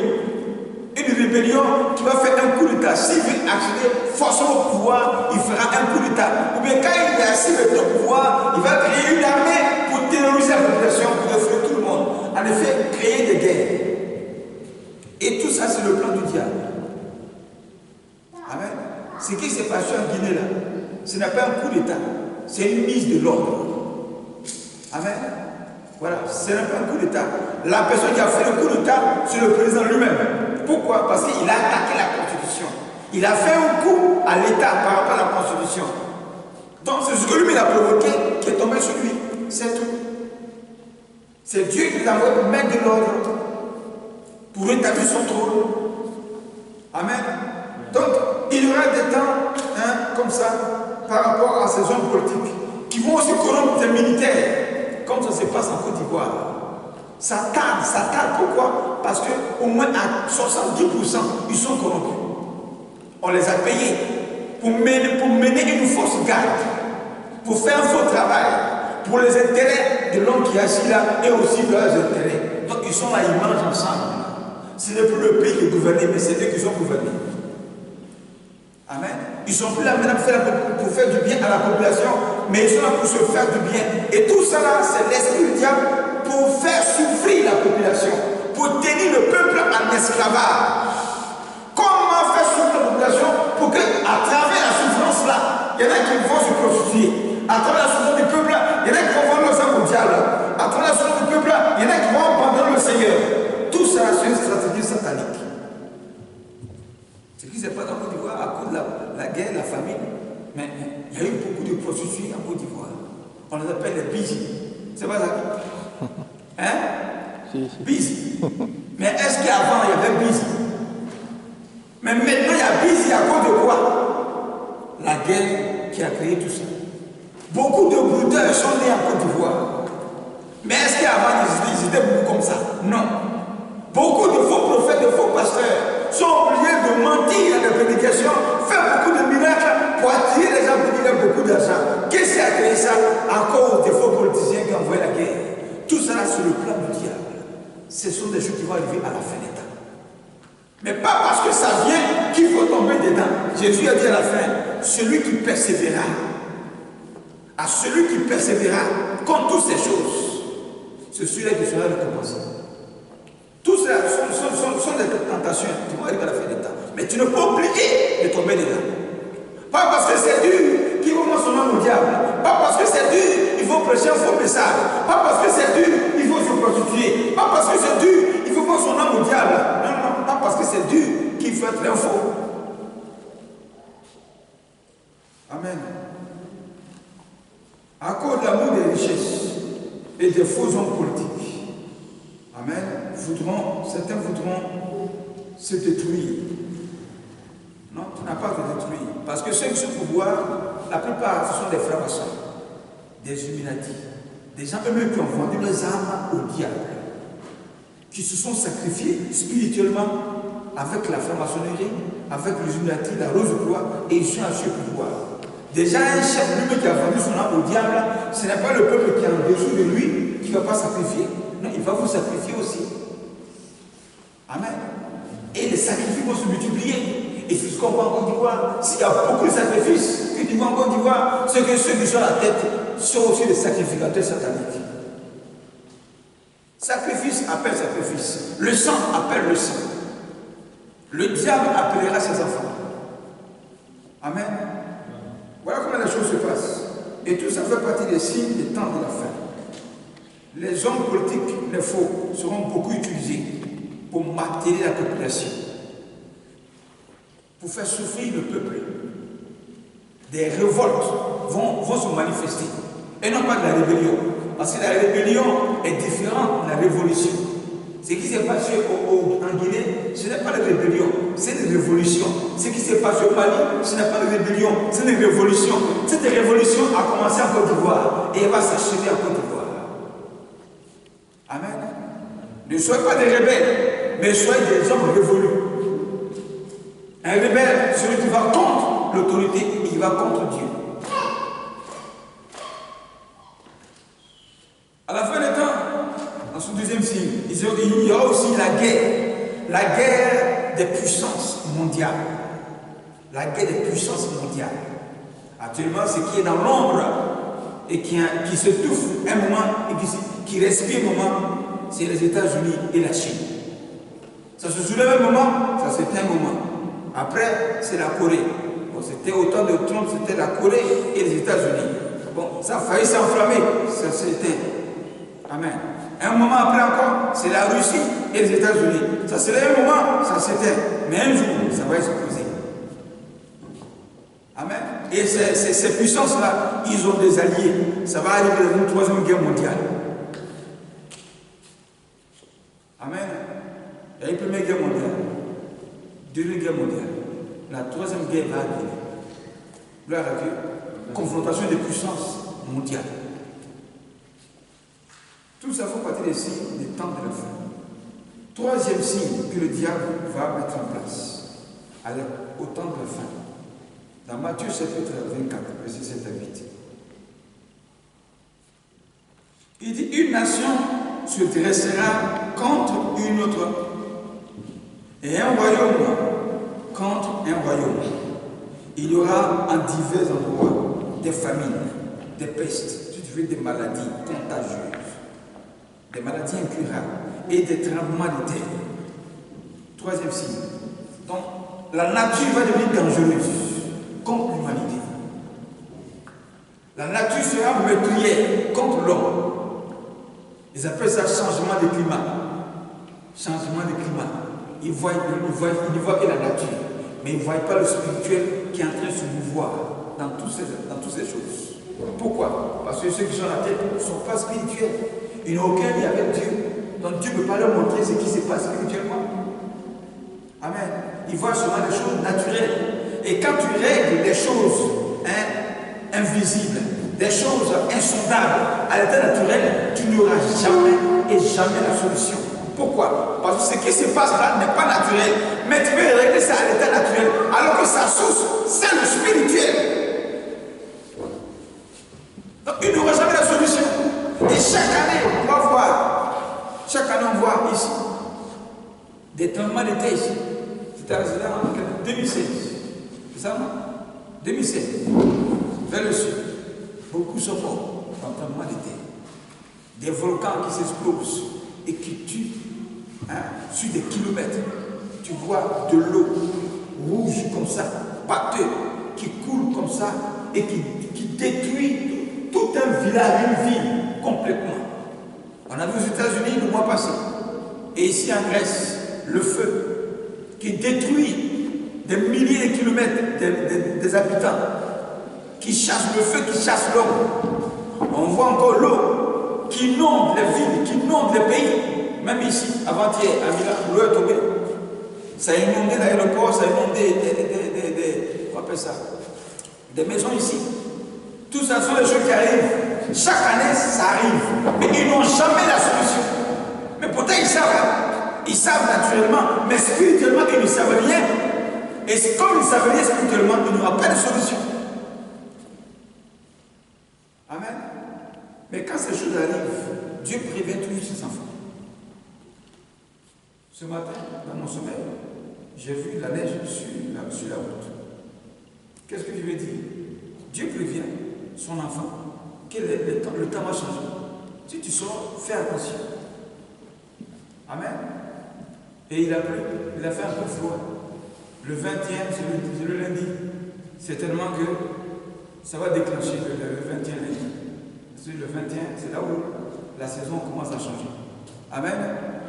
Une rébellion qui va faire un coup d'État. S'il veut accéder forcément au pouvoir, il fera un coup d'État. Ou bien quand il est assis au pouvoir, il va créer une armée pour terroriser la population, pour détruire tout le monde. En effet, créer des guerres. Et tout ça, c'est le plan du diable. Amen. Ce qui s'est passé en Guinée là, ce n'est pas un coup d'État, c'est une mise de l'ordre. Amen. Voilà, ce n'est pas un coup d'État. La personne qui a fait le coup d'État, c'est le président lui-même. Pourquoi? Parce qu'il a attaqué la Constitution. Il a fait un coup à l'État par rapport à la Constitution. Donc c'est ce que lui a provoqué qui est tombé sur lui. C'est tout. C'est Dieu qui l'a envoyé pour mettre de l'ordre, pour rétablir son trône. Amen. Donc, il y aura des temps comme ça par rapport à ces hommes politiques qui vont aussi corrompre des militaires, comme ça se passe en Côte d'Ivoire. Ça tarde. Pourquoi? Parce qu'au moins à 70%, ils sont corrompus. On les a payés pour mener une fausse garde, pour faire un faux travail, pour les intérêts de l'homme qui est assis là et aussi de leurs intérêts. Donc, ils sont là, ils mangent ensemble. Ce n'est plus le pays qui est gouverné, mais c'est eux qui sont gouvernés. Amen. Ils sont plus là maintenant pour faire du bien à la population, mais ils sont là pour se faire du bien. Et tout ça là, c'est l'esprit du diable pour faire souffrir la population, pour tenir le peuple en esclavage. Comment faire souffrir la population pour qu'à travers la souffrance là, il y en a qui vont se prostituer. À travers la souffrance du peuple là, il y en a qui vont vendre leur sang au diable. À travers la souffrance du peuple là, il y en a qui vont abandonner le Seigneur. Tout ça, c'est une stratégie satanique. Ce qui s'est passé en Côte d'Ivoire à cause de la guerre, la famine. Mais il y a eu beaucoup de prostituées en Côte d'Ivoire. On les appelle les busy. C'est pas ça? Hein? Busy. Mais est-ce qu'avant il y avait busy? Mais maintenant il y a busy à cause de quoi? La guerre qui a créé tout ça. Beaucoup de brouteurs sont nés en Côte d'Ivoire. Mais est-ce qu'avant ils étaient beaucoup comme ça? Non. Beaucoup de faux prophètes, de faux pasteurs sont obligés de mentir à la prédication, faire beaucoup de miracles pour attirer les gens pour dire beaucoup d'argent. Qu'est-ce qui a c'est le plan du diable. Ce sont des choses qui vont arriver à la fin des temps. Mais pas parce que ça vient qu'il faut tomber dedans. Jésus a dit à la fin, celui qui persévérera, à celui qui persévérera contre toutes ces choses, c'est celui-là qui sera récompensé. Tout cela sont des tentations qui vont arriver à la fin des temps. Mais tu ne peux pas obliger de tomber dedans. Pas parce que c'est dur qu'il faut mettre son nom au diable. Pas parce que c'est dur, il faut prêcher un faux message. Pas parce que c'est dur, il faut se prostituer. Pas parce que c'est dur, il faut mettre son nom au diable. Non, non, pas parce que c'est dur qu'il faut être un faux. Amen. À cause de l'amour des richesses et des faux hommes politiques, amen, certains voudront se détruire. Non, tu n'as pas à te détruire. Parce que ceux qui sont au pouvoir, la plupart, ce sont des francs-maçons, des Illuminati, des gens eux-mêmes qui ont vendu leurs âmes au diable, qui se sont sacrifiés spirituellement avec la franc-maçonnerie, avec les Illuminati, la rose de bois, et ils sont assis au pouvoir. Déjà, un chef lui-même qui a vendu son âme au diable, ce n'est pas le peuple qui est en dessous de lui qui ne va pas sacrifier. Non, il va vous sacrifier aussi. Amen. Et les sacrifices vont se multiplier. Et c'est ce qu'on voit en Côte d'Ivoire. S'il y a beaucoup de sacrifices que tu vois en Côte d'Ivoire, c'est que ceux qui sont à la tête sont aussi des sacrificateurs sataniques. Sacrifice appelle sacrifice. Le sang appelle le sang. Le diable appellera ses enfants. Amen. Voilà comment les choses se passent. Et tout ça fait partie des signes des temps de la fin. Les hommes politiques, les faux, seront beaucoup utilisés pour marteler la population, pour faire souffrir le peuple. Des révoltes vont se manifester, et non pas de la rébellion, parce que la rébellion est différente de la révolution. Ce qui s'est passé en Guinée, ce n'est pas la rébellion, c'est une révolution. Ce qui s'est passé au Mali, ce n'est pas une rébellion, c'est une révolution. Cette révolution a commencé en Côte d'Ivoire et elle va s'achever en Côte d'Ivoire. Amen. Ne soyez pas des rebelles, mais soyez des hommes révolus. Un rebelle, celui qui va contre l'autorité, il va contre Dieu. À la fin des temps, dans ce deuxième signe, il y aura aussi la guerre des puissances mondiales. La guerre des puissances mondiales. Actuellement, ce qui est dans l'ombre et qui s'étouffe un moment et qui respire un moment, c'est les États-Unis et la Chine. Ça se soulève un moment, ça s'éteint un moment. Après, c'est la Corée. Bon, c'était au temps de Trump, c'était la Corée et les États-Unis. Bon, ça a failli s'enflammer, ça s'éteint. Amen. Un moment après encore, c'est la Russie et les États-Unis. Ça se lève un moment, ça s'éteint. Mais un jour, ça va exploser. Amen. Et ces puissances-là, ils ont des alliés. Ça va arriver dans une troisième guerre mondiale. Amen. Il y a une première guerre mondiale, deuxième guerre mondiale, la troisième guerre va arriver. Gloire à Dieu. Confrontation des puissances mondiales. Tout ça fait partie des signes des temps de la fin. Troisième signe que le diable va mettre en place au temps de la fin. Dans Matthieu chapitre 24, verset 7 à 8. Il dit, une nation se dressera contre une autre, et un royaume contre un royaume. Il y aura en divers endroits des famines, des pestes, si tu veux, des maladies contagieuses, des maladies incurables et des tremblements de terre. Troisième signe. Donc, la nature va devenir dangereuse contre l'humanité. La nature sera meurtrière contre l'homme. Ils appellent ça changement de climat. Changement de climat. Ils ne voient que la nature, mais ils ne voient pas le spirituel qui est en train de se mouvoir dans toutes ces choses. Pourquoi? Parce que ceux qui sont à la tête ne sont pas spirituels. Ils n'ont aucun lien avec Dieu. Donc Dieu ne peut pas leur montrer ce qui se passe spirituellement. Amen. Ils voient seulement des choses naturelles. Et quand tu règles des choses invisibles, des choses insondables à l'état naturel, tu n'auras jamais et jamais la solution. Pourquoi? Parce que ce qui se passe là n'est pas naturel. Mais tu veux régler ça à l'état naturel, alors que sa source, c'est le spirituel. Donc il n'aura jamais la solution. Et chaque année, on va voir des tremblements de terre ici. C'était en 2016. C'est ça, non? 2016. Vers le sud. Beaucoup sont morts dans le tremblement de terre. Des volcans qui s'explosent et qui tuent sur des kilomètres. Tu vois de l'eau rouge comme ça, pâteuse, qui coule comme ça et qui détruit tout un village, une ville complètement. On a vu aux États-Unis le mois passé. Et ici en Grèce, le feu qui détruit des milliers de kilomètres des habitants, qui chasse le feu, qui chasse l'homme. On voit encore l'eau qui inonde les villes, qui inonde les pays. Même ici, avant-hier, à Milan, l'eau est tombée. Ça a inondé l'aéroport, ça a inondé on appelle ça, des maisons ici. Tout ça sont les choses qui arrivent. Chaque année, ça arrive. Mais ils n'ont jamais la solution. Mais pourtant, ils savent naturellement, mais spirituellement, ils ne savent rien. Et comme ils ne savent rien spirituellement, il n'y aura pas de solution. Amen. Mais quand ces choses arrivent, Dieu prévient toujours ses enfants. Ce matin, dans mon sommeil, j'ai vu la neige sur la route. Qu'est-ce que je veux dire? Dieu prévient son enfant que le temps va changer. Si tu sors, fais attention. Amen. Et il a plu, il a fait un peu froid. Le 21, c'est le lundi. Certainement que ça va déclencher le 21 lundi. Le 21, c'est là où la saison commence à changer. Amen.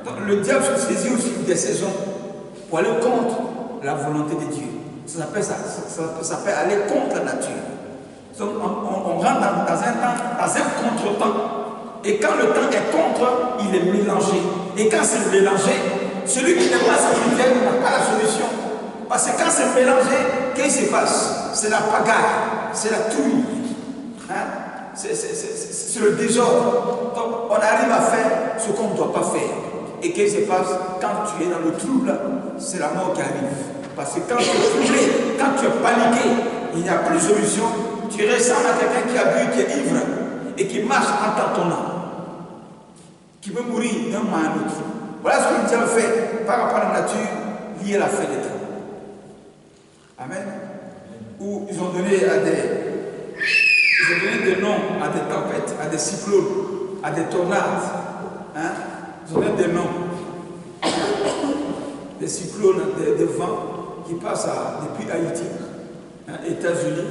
Donc le diable se saisit aussi des saisons pour aller contre la volonté de Dieu. Ça s'appelle aller contre la nature. Donc on rentre dans un contre-temps. Et quand le temps est contre, il est mélangé. Et quand c'est mélangé, celui qui n'est pas spirituel n'a pas la solution. Parce que quand c'est mélangé, qu'est-ce qui se passe? C'est la pagaille, c'est la touille. C'est le désordre. Donc on arrive à faire ce qu'on ne doit pas faire. Et qu'est-ce qui se passe? Quand tu es dans le trouble, c'est la mort qui arrive. Parce que quand tu es troublé, quand tu es paniqué, il n'y a plus de solution. Tu ressembles à quelqu'un qui a bu, qui est ivre et qui marche en tâtonnant, qui peut mourir d'un moment à l'autre. Voilà ce que Dieu fait par rapport à la nature liée à la fin des temps. Amen. Où ils ont donné des noms à des tempêtes, à des cyclones, à des tornades. Ils ont donné des noms. Des cyclones, des vents qui passent depuis Haïti, États-Unis,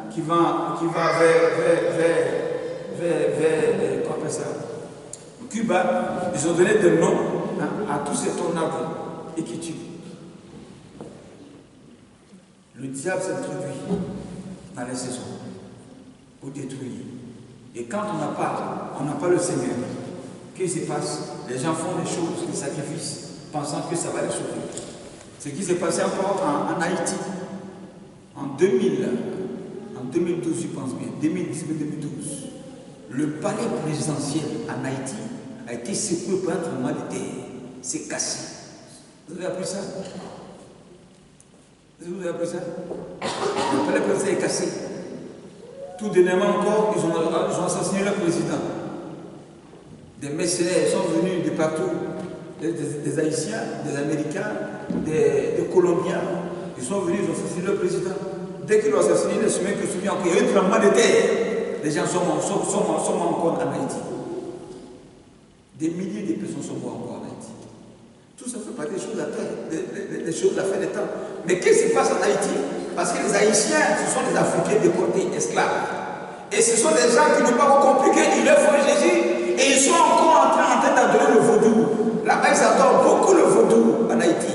qui va vers quoi appelle ça? Cuba. Ils ont donné des noms à tous ces tornades et qui tuent. Le diable s'introduit dans les saisons pour détruire. Et quand on n'a pas le Seigneur, qu'est-ce qui se passe? Les gens font des choses, des sacrifices, pensant que ça va les sauver. Ce qui s'est passé encore en Haïti, en 2012, je pense bien, 2010-2012, le palais présidentiel en Haïti a été secoué par un tremblement de terre. C'est cassé. Vous avez appris ça? Vous avez appris ça? Le palais présidentiel est cassé. Tout dernièrement encore, ils ont assassiné le président. Des mercenaires sont venus de partout. Des Haïtiens, des Américains, des Colombiens. Ils sont venus, ils ont assassiné le président. Dès qu'ils l'ont assassiné, les semaines qui sont mis encore, il y a eu un tremblement de terre. Les gens sont morts encore en Haïti. Des milliers de personnes sont mortes encore en Haïti. Tout ça fait partie des choses à terre, des choses à la fin des temps. Mais qu'est-ce qui se passe en Haïti? Parce que les Haïtiens, ce sont des Africains déportés, esclaves. Et ce sont des gens qui n'ont pas compliqué, ils leur font Jésus. Et ils sont encore en train d'adorer le vaudou. Là-bas, ils adorent beaucoup le vaudou en Haïti.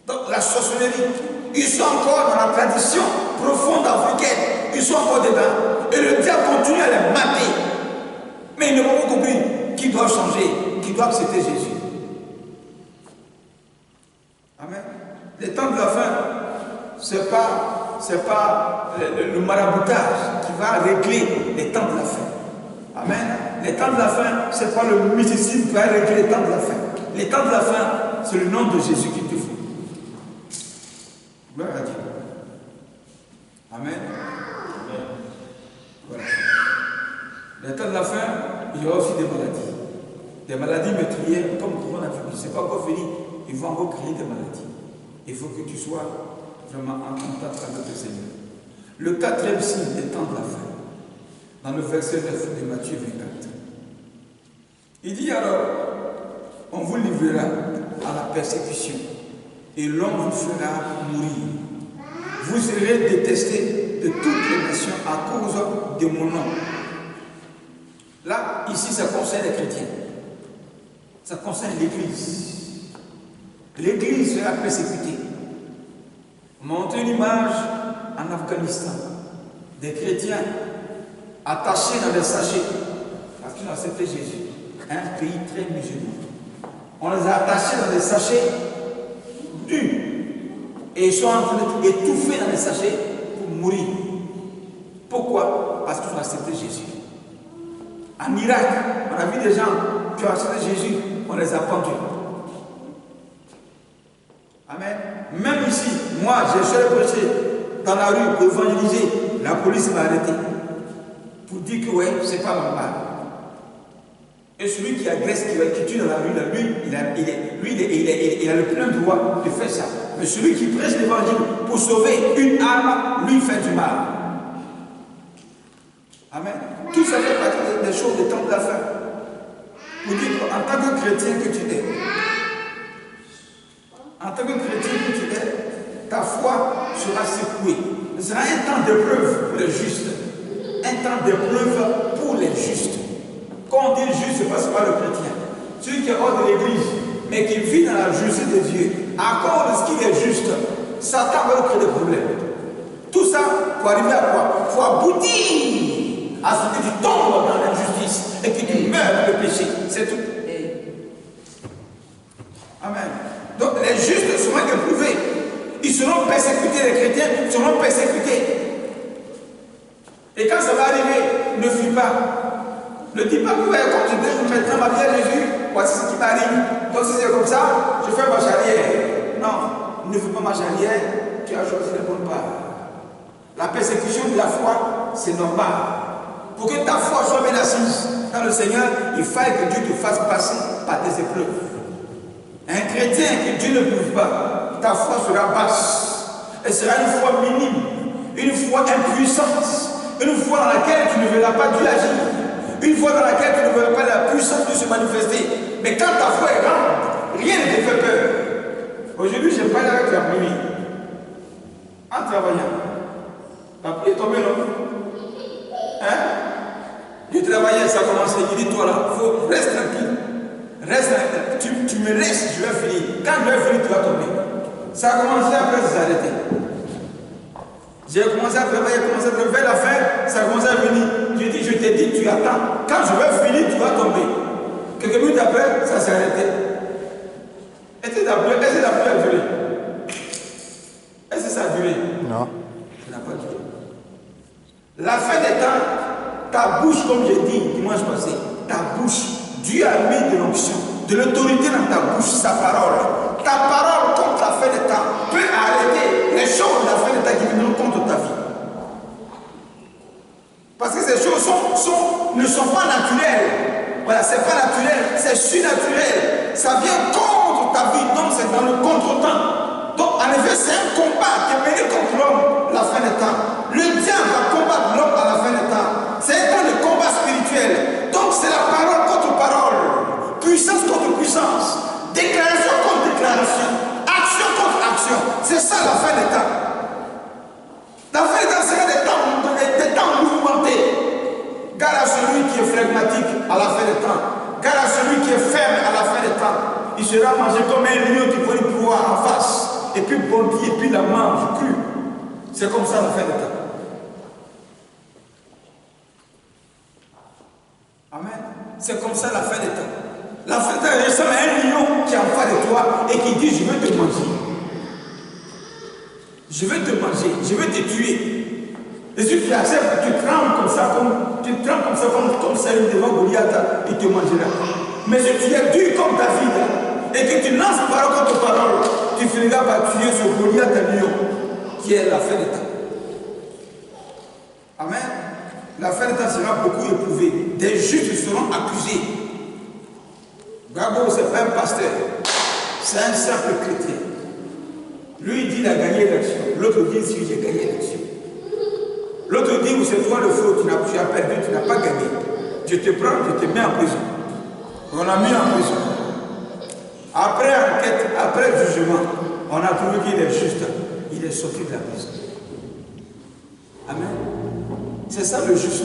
Donc la sorcellerie. Ils sont encore dans la tradition profonde africaine. Ils sont encore dedans. Et le diable continue à les mater. Mais ils n'ont pas compris qu'ils doivent changer, qu'ils doivent accepter Jésus. Amen. Les temps de la fin, ce n'est pas le maraboutage qui va régler les temps de la fin. Amen. Les temps de la fin, ce n'est pas le mysticisme qui va régler les temps de la fin. Les temps de la fin, c'est le nom de Jésus qui te faut. Gloire à Dieu. Amen. Voilà. Les temps de la fin, il y aura aussi des maladies. Des maladies meurtrières comme le coronavirus, ce n'est pas encore fini. Ils vont encore créer des maladies. Il faut que tu sois vraiment en contact avec le Seigneur. Le quatrième signe des temps de la fin, dans le verset 9 de Matthieu 24. Il dit alors, on vous livrera à la persécution et l'on vous fera mourir. Vous serez détestés de toutes les nations à cause de mon nom. Là, ici, ça concerne les chrétiens. Ça concerne l'Église. L'Église sera persécutée. On m'a montré une image en Afghanistan. Des chrétiens attachés dans des sachets parce qu'ils ont accepté Jésus. Un pays très musulman. On les a attachés dans des sachets nus. Et ils sont en train d'être étouffés dans des sachets pour mourir. Pourquoi? Parce qu'ils ont accepté Jésus. En Irak, on a vu des gens qui ont accepté Jésus, on les a pendus. Amen. Même ici, moi, j'ai cherché prêcher dans la rue pour évangéliser. La police m'a arrêté pour dire que ouais, c'est pas normal. Et celui qui agresse, qui tue dans la rue, là, il a le plein droit de faire ça. Mais celui qui prêche l'évangile pour sauver une âme, lui fait du mal. Amen. Tout ça fait partie des choses des temps de la fin. Pour dire qu'en tant que chrétien que tu es, en tant que chrétien que tu es, ta foi sera secouée. Ce sera un temps d'épreuve pour les justes. Un temps d'épreuve pour les justes. Quand on dit juste, ce n'est pas le chrétien. Celui qui est hors de l'église, mais qui vit dans la justice de Dieu, à cause de ce qu'il est juste, Satan va créer des problèmes. Tout ça, pour arriver à quoi? Il faut aboutir à ce que tu tombes dans l'injustice et que tu meurs dans le péché. C'est tout. Amen. Donc les justes seront éprouvés. Ils seront persécutés, les chrétiens seront persécutés. Et quand ça va arriver, ne fuis pas. Ne dis pas que quand je vais maintenant ma vie à Jésus, voici ce qui m'arrive. Donc si c'est comme ça, je fais marche arrière. Non, ne fais pas marche arrière, tu as choisi la bonne part. La persécution de la foi, c'est normal. Pour que ta foi soit bien assise dans le Seigneur, il faut que Dieu te fasse passer par des épreuves. Un chrétien que Dieu ne prouve pas, ta foi sera basse. Elle sera une foi minime, une foi impuissante, une foi dans laquelle tu ne verras pas Dieu agir, une foi dans laquelle tu ne verras pas la puissance de se manifester. Mais quand ta foi est grande, rien ne te fait peur. Aujourd'hui, j'ai parlé avec la pluie. En travaillant, la pluie est tombée, non? Hein? Je travaillais, ça a commencé. Il dit, toi là, reste tranquille. Reste tranquille. Tu me laisses, je vais finir. Quand je vais finir, tu vas tomber. Ça a commencé, après ça s'est arrêté. J'ai commencé à travailler, vers la fin, ça a commencé à venir. Je dis, je t'ai dit, tu attends. Quand je vais finir, tu vas tomber. Quelques minutes après, ça s'est arrêté. Est-ce que la pluie a duré? Est-ce que ça a duré? Non. Ça n'a pas duré. La fin des temps, ta bouche, comme j'ai dit dimanche passé, ta bouche, Dieu a mis de l'onction, de l'autorité dans ta bouche, sa parole. Ta parole contre la fin des temps peut arrêter les choses de la fin des temps qui viendront contre ta vie. Parce que ces choses ne sont pas naturelles. Voilà, c'est pas naturel, c'est surnaturel. Ça vient contre ta vie, donc c'est dans le contre-temps. Donc en effet, c'est un combat qui est mené contre l'homme la fin des temps. Le diable va combattre l'homme à la fin des temps. C'est un temps de combat spirituel. Donc c'est la parole contre parole, puissance contre puissance, déclaration contre déclaration, action contre action. C'est ça la fin des temps. La fin des temps sera des temps mouvementés. Gare à celui qui est flegmatique à la fin des temps. Gare à celui qui est ferme à la fin des temps. Il sera mangé comme un lion qui veut lui pouvoir en face. Et puis bondit, et puis la mange crue. C'est comme ça la fin des temps. Amen. C'est comme ça la fin des temps. La fin des temps ressemble à un lion qui est en face de toi et qui dit, je vais te manger. Je vais te manger, je vais te tuer. Et si tu acceptes, tu trembles comme ça, comme ça devant Goliath, il te mangera. Mais si tu es dur comme David et que tu lances parole contre parole, tu finiras par tuer ce Goliath à lion qui est la fin des temps. Amen. La fin des temps sera beaucoup éprouvée. Des justes seront accusés. Gabo, ce n'est pas un pasteur, c'est un simple chrétien. Lui, il dit qu'il a gagné l'élection. L'autre dit si j'ai gagné l'élection. L'autre dit c'est toi le faux, tu as perdu, tu n'as pas gagné. Je te prends, je te mets en prison. On l'a mis en prison. Après enquête, après jugement, on a trouvé qu'il est juste. Il est sorti de la prison. Amen. C'est ça le juste.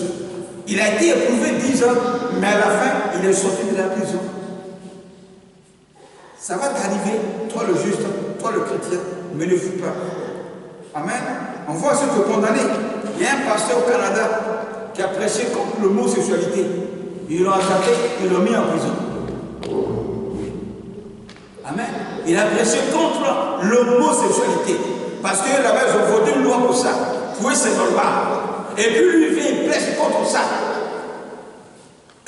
Il a été éprouvé 10 ans, mais à la fin, il est sorti de la prison. Ça va t'arriver, toi le juste, toi le chrétien, mais ne fous pas. Amen. On voit ceux te condamner. Il y a un pasteur au Canada qui a prêché contre l'homosexualité. Ils l'ont attrapé, ils l'ont mis en prison. Amen. Il a prêché contre l'homosexualité. Parce que là-bas, ils ont voté une loi pour ça. Oui, c'est normal. Et puis lui, il vient, il prêche contre ça.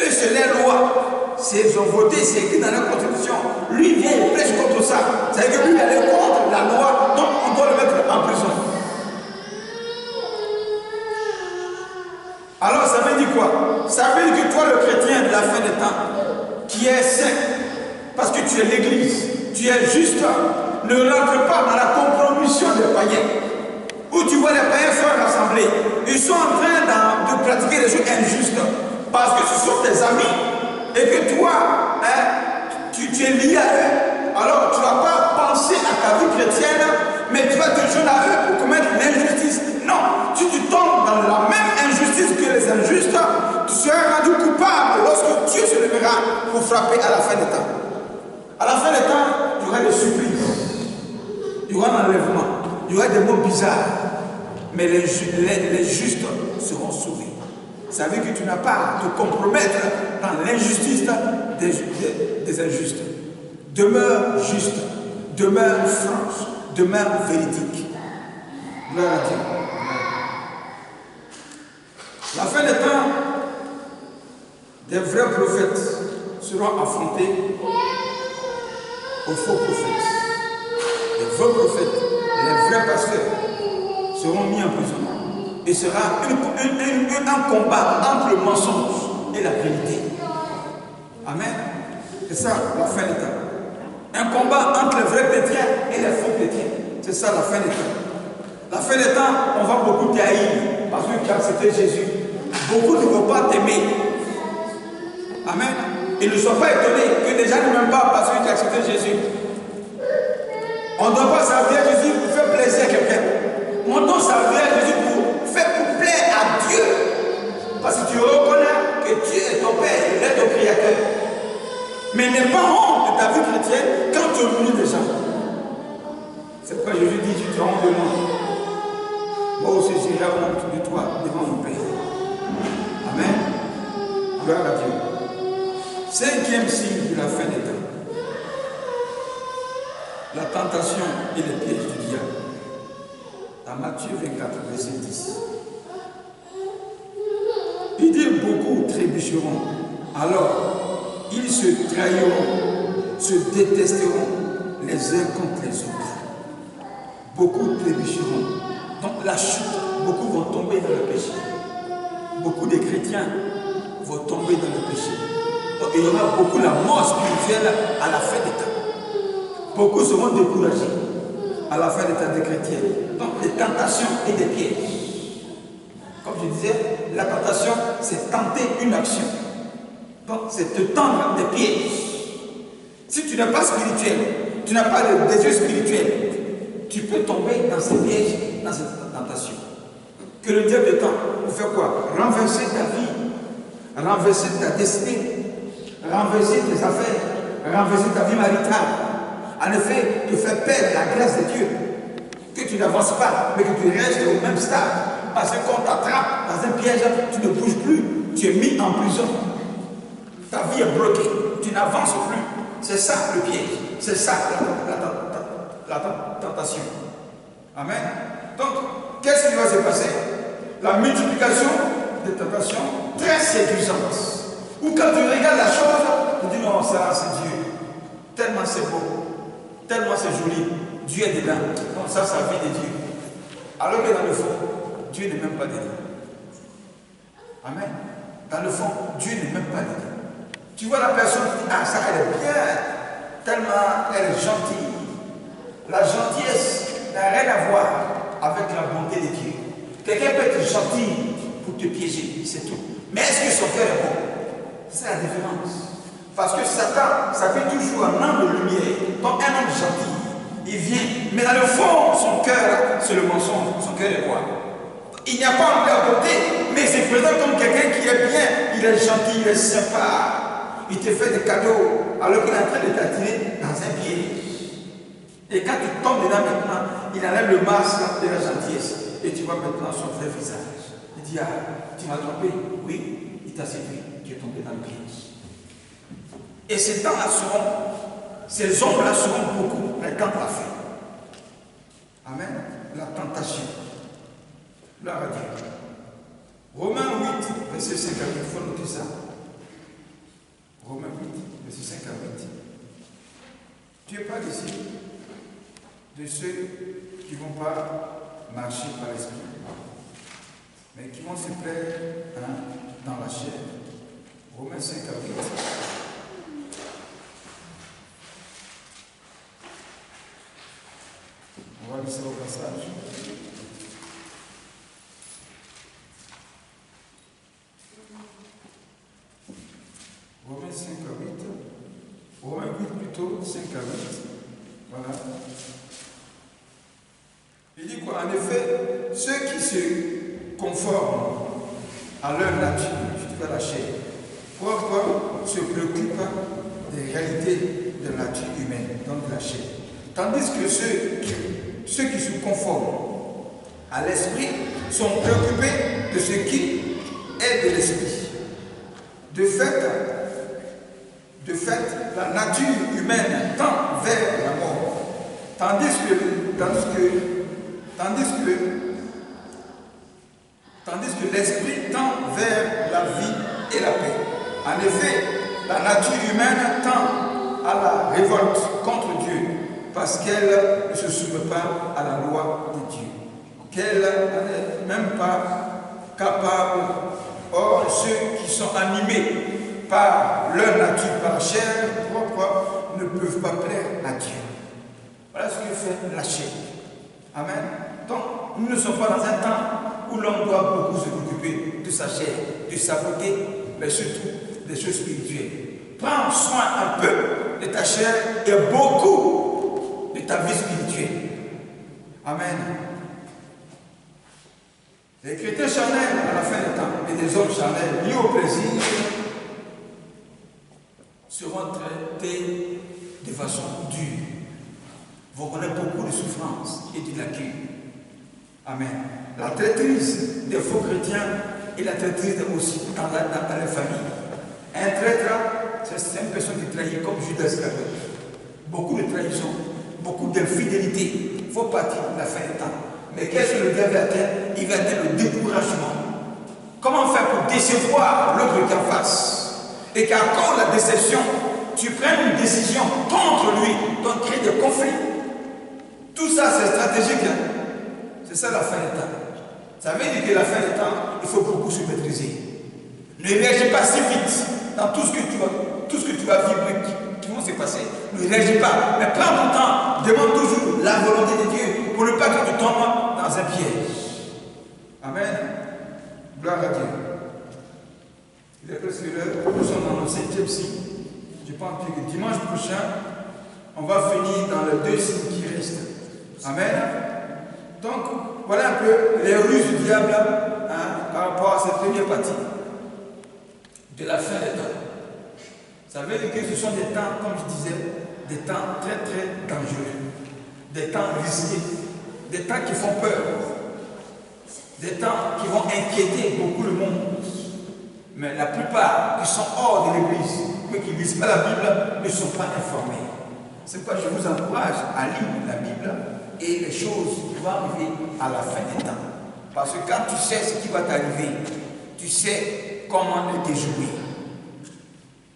Eux, c'est leur loi. Ils ont voté, c'est écrit dans la Constitution. Lui, il vient, il prêche contre ça. C'est-à-dire que lui, il est contre la loi, donc on doit le mettre en prison. Alors, ça veut dire quoi? Ça veut dire que toi, le chrétien de la fin des temps, qui est saint, parce que tu es l'église, tu es juste, ne rentre pas dans la compromission des païens. Où tu vois les païens sont rassemblés, ils sont en train de pratiquer des choses injustes, parce que ce sont tes amis, et que toi, tu es lié à eux. Alors, tu ne vas pas penser à ta vie chrétienne, mais tu vas te joindre à eux pour commettre l'injustice. Non, si tu tombes dans la même injustice que les injustes, tu seras rendu coupable lorsque Dieu se lèvera pour frapper à la fin des temps. À la fin des temps, il y aura des surprises, il y aura un enlèvement, il y aura des mots bizarres, mais les justes seront sauvés. Ça veut dire que tu n'as pas à te compromettre dans l'injustice des injustes. Demeure juste, demeure franche, demeure véridique. Gloire à Dieu. La fin des temps, des vrais prophètes seront affrontés aux faux prophètes. Les vrais prophètes, les vrais pasteurs seront mis en prison. Et sera un combat entre le mensonge et la vérité. Amen. C'est ça la fin des temps. Un combat entre les vrais chrétiens et les faux chrétiens. C'est ça la fin des temps. La fin des temps, on va beaucoup t'haïr parce que tu as accepté Jésus. Beaucoup ne vont pas t'aimer. Amen. Et ne sois pas étonné que les gens ne m'aiment pas parce que tu as accepté Jésus. On ne doit pas servir Jésus pour faire plaisir à quelqu'un. On doit servir Jésus pour plaire à Dieu. Parce que tu reconnais que Dieu est ton Père, il est ton Créateur. Mais n'aie pas honte de ta vie chrétienne quand tu humilies des gens. C'est pourquoi Jésus dit, tu te honte de moi. Moi aussi j'ai la honte de toi devant mon Père. Amen. Gloire à Dieu. 5e signe de la fin des temps. La tentation et les pièges du diable. Dans Matthieu 24, verset 10. Il dit beaucoup trébucheront. Alors, ils se trahiront, se détesteront les uns contre les autres. Beaucoup trébucheront. Donc la chute, beaucoup vont tomber dans le péché. Beaucoup de chrétiens vont tomber dans le péché. Donc il y aura beaucoup la mort spirituelle à la fin des temps. Beaucoup seront découragés à la fin des temps des chrétiens. Donc des tentations et des pièges. Comme je disais, la tentation, c'est tenter une action. Donc c'est te tendre des pièges. Si tu n'es pas spirituel, tu n'as pas des yeux spirituels, tu peux tomber dans ces pièges, dans cette tentation. Que le diable est temps pour faire quoi? Renverser ta vie, renverser ta destinée, renverser tes affaires, renverser ta vie maritale. En effet, te faire perdre la grâce de Dieu. Que tu n'avances pas, mais que tu restes au même stade. Parce que quand on t'attrape dans un piège, tu ne bouges plus, tu es mis en prison. Ta vie est bloquée, tu n'avances plus. C'est ça le piège, c'est ça la tentation. Amen. Donc, qu'est-ce qui va se passer? La multiplication des tentations très séduisantes. Ou quand tu regardes la chose, tu dis non, ça c'est Dieu. Tellement c'est beau, tellement c'est joli. Dieu est dedans. Donc ça vient de Dieu. Alors que dans le fond, Dieu n'est même pas dedans. Amen. Dans le fond, Dieu n'est même pas dedans. Tu vois la personne qui dit, ah ça elle est bien, tellement elle est gentille. La gentillesse n'a rien à voir avec la bonté de Dieu. Quelqu'un peut être gentil pour te piéger, c'est tout. Mais est-ce que son cœur est bon? C'est la différence. Parce que Satan, ça fait toujours un homme de lumière, donc un homme gentil. Il vient, mais dans le fond, son cœur, c'est le mensonge. Son cœur est quoi? Il n'y a pas envie de bonté, mais il se présente comme quelqu'un qui est bien. Il est gentil, il est sympa. Il te fait des cadeaux alors qu'il est en train de t'attirer dans un piège. Et quand tu tombes dedans maintenant, il enlève le masque de la gentillesse. Et tu vois maintenant son vrai visage. Il dit, ah, tu m'as trompé. Oui, il t'a séduit. Tu es tombé dans le piège. Et ces temps-là seront, ces ombres-là seront beaucoup, les temps de la fin. Amen. La tentation. Gloire à Dieu. Romains 8, verset 5 à 8, il faut noter ça. Romains 8, verset 5 à 8. Dieu parle ici de ceux qui ne vont pas marcher par l'esprit, mais qui vont se plaire dans la chair. Romains 5 à 8. On va laisser au passage. Romains 5 à 8. Romains 8 plutôt, 5 à 8. Voilà. Il dit quoi? En effet, ceux qui se conforment à leur nature, je dis la chair, pourquoi se préoccupent des réalités de la nature humaine, donc de la chair. Tandis que ceux qui se conforment à l'esprit sont préoccupés de ce qui est de l'esprit. De fait, la nature humaine tend vers la mort, tandis que l'esprit tend vers la vie et la paix. En effet, la nature humaine tend à la révolte contre Dieu, parce qu'elle ne se soumet pas à la loi de Dieu, qu'elle n'est même pas capable. Or, ceux qui sont animés par leur nature, par la chair propre, ne peuvent pas plaire à Dieu. Voilà ce que fait la chair. Amen. Donc, nous ne sommes pas dans un temps où l'homme doit beaucoup se préoccuper de sa chair, de sa beauté, mais surtout des choses spirituelles. Prends soin un peu de ta chair et beaucoup de ta vie spirituelle. Amen. Les chrétiens charnels à la fin des temps et des hommes charnels liés au plaisir seront traités de façon dure. Vous connaissez beaucoup de souffrances et de lacunes. Amen. La traîtrise des faux chrétiens et la traîtrise aussi dans les familles. Un traître, c'est une personne qui trahit comme Judas Iscariote. Beaucoup de trahison, beaucoup d'infidélité. Il faut partir de la fin des temps. Mais qu'est-ce que le diable va atteindre? Il va atteindre le découragement. Comment faire pour décevoir l'autre qui est en face? Et qu'à cause de la déception, tu prennes une décision contre lui, donc créer des conflits. Tout ça, c'est stratégique. C'est ça la fin des temps. Ça veut dire que la fin des temps, il faut beaucoup se maîtriser. Ne réagis pas si vite dans tout ce que tu vas vivre, qui vont se passer. Ne réagis pas, mais prends ton temps. Demande toujours la volonté de Dieu pour ne pas que tu tombes dans un piège. Amen. Gloire à Dieu. Il est presque l'heure. Nous sommes dans le 7e signe. Je pense que dimanche prochain, on va finir dans les 2 signes qui restent. Amen. Donc, voilà un peu les ruses du diable par rapport à cette première partie de la fin des temps. Ça veut dire que ce sont des temps, comme je disais, des temps très très dangereux, des temps risqués, des temps qui font peur, des temps qui vont inquiéter beaucoup le monde. Mais la plupart qui sont hors de l'église, mais qui ne lisent pas la Bible, ne sont pas informés. C'est pourquoi je vous encourage à lire la Bible et les choses vont arriver à la fin des temps. Parce que quand tu sais ce qui va t'arriver, tu sais comment le déjouer.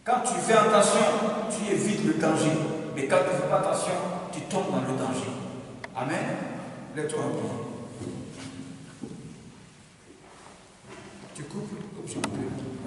Quand tu fais attention, tu évites le danger. Mais quand tu ne fais pas attention, tu tombes dans le danger. Amen. Lève-toi un peu. Tu coupes comme je peux.